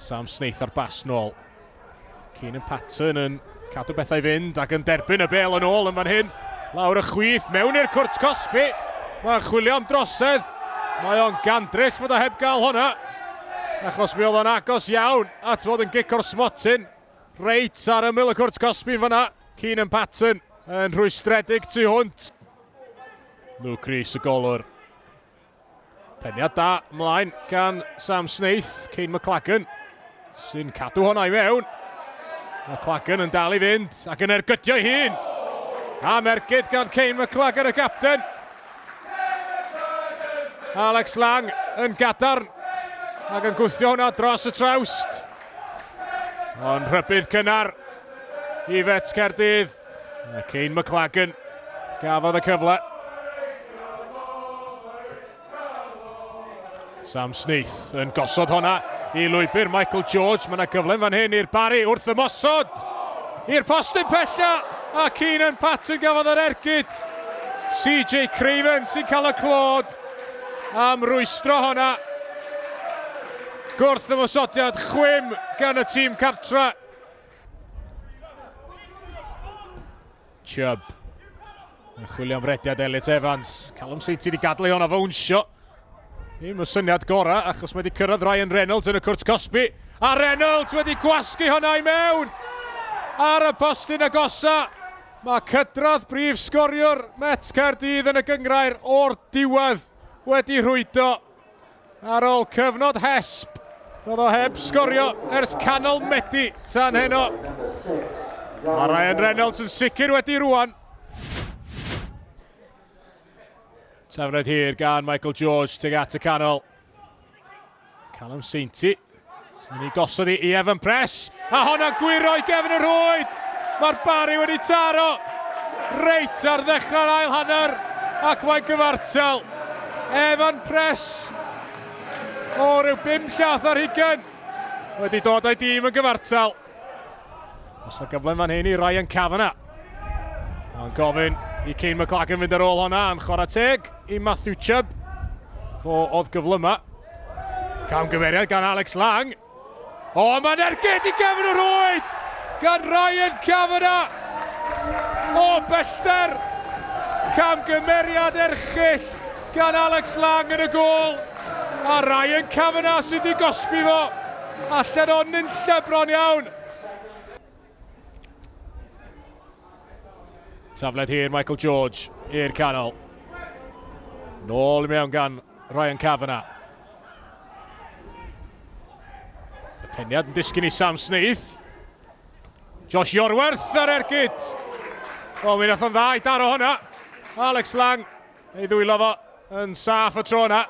Sam Snaith ar bas nôl. Keenan Patton yn cadw bethau fynd ac yn derbyn y bel yn ôl yn fan hyn. Lawr y chwith, mewn i'r cwrt Cosby. Mae'n chwilio am drosedd. Mae o'n gandryll fod o heb gael hwnna. Achos mi oedd o'n agos iawn at fod yn gic o'r smotyn. Reit ar ymyl y cwrt Cosby fan'na. Keenan Patton yn rhwystredig tu hwnt. Luke Rees y golwr. Peniad da ymlaen gan Sam Snaith. Kane McLagan sy'n cadw hwnna i mewn. McLagan yn dal i fynd ac yn ergydio ei hun. A mergyd gan Kane McLagan y capten. Alex Lang yn gadarn ac yn gwthio hwnna dros y trawst. Ond rhybydd cynnar i fet Caerdydd. A Kane McLagan gafodd y cyfle. Sam Snaith yn gosod hwnna i lwybr Michael George. Mae yna gyfle fan hyn i'r Barri wrth ymosod i'r postyn pella. A Keenan Patton gafodd yr ergyd. CJ Craven sy'n cael y clod am rwystro hwnna. Gwrth ymosodiad chwym gan y tîm cartra. Chubb yn chwilio am rediad Elliot Evans. Callum Sainty wedi gadlu hwnna fownsio. Ddim y syniad gorau achos mae wedi cyrraedd Ryan Reynolds yn y cwrt Cosby. A Reynolds wedi gwasgu hwnna i mewn ar y postyn agosa. Mae cydradd brif sgoriwr Met Caerdydd yn y gyngrair o'r diwedd wedi rhwydo ar ôl cyfnod hesp. Doedd o heb sgorio ers canol Medi tan heno. Mae Ryan Reynolds yn sicr wedi rwan. Tafnod hir gan Michael George tuag at y canol. Callum Sainty sy'n ei gosod i Evan Press. A honna gwiro i gefn y rwyd. Mae'r Barri wedi taro reit ar ddechrau'r ail hanner ac mae'n gyfartal. Evan Press o ryw 5 llath ar hugain wedi dod o'i dîm yn gyfartal. Os yna gyfle fan hyn i Ryan Kavanagh. Mae'n gofyn i Kane McLagan fynd ar ôl hwnna yn chwarae teg i Matthew Chubb. Fo oedd gyfle yma. Camgymeriad gan Alex Lang. O, mae'n ergyd i gefn y rwyd gan Ryan Kavanagh. O, bellter. Camgymeriad erchyll gan Alex Lang yn y gôl. A Ryan Kavanagh sydd wedi gosbi fo. Allan o'n nunlle bron iawn. Tafled hir Michael George i'r canol. Nôl i mewn gan Ryan Kavanagh. Y peniad yn disgyn i Sam Snaith. Josh Iorwerth ar ergyd. O, mi nath o'n dda i daro hwnna. Alex Lang ei ddwylo fo yn saff y tro hwnna.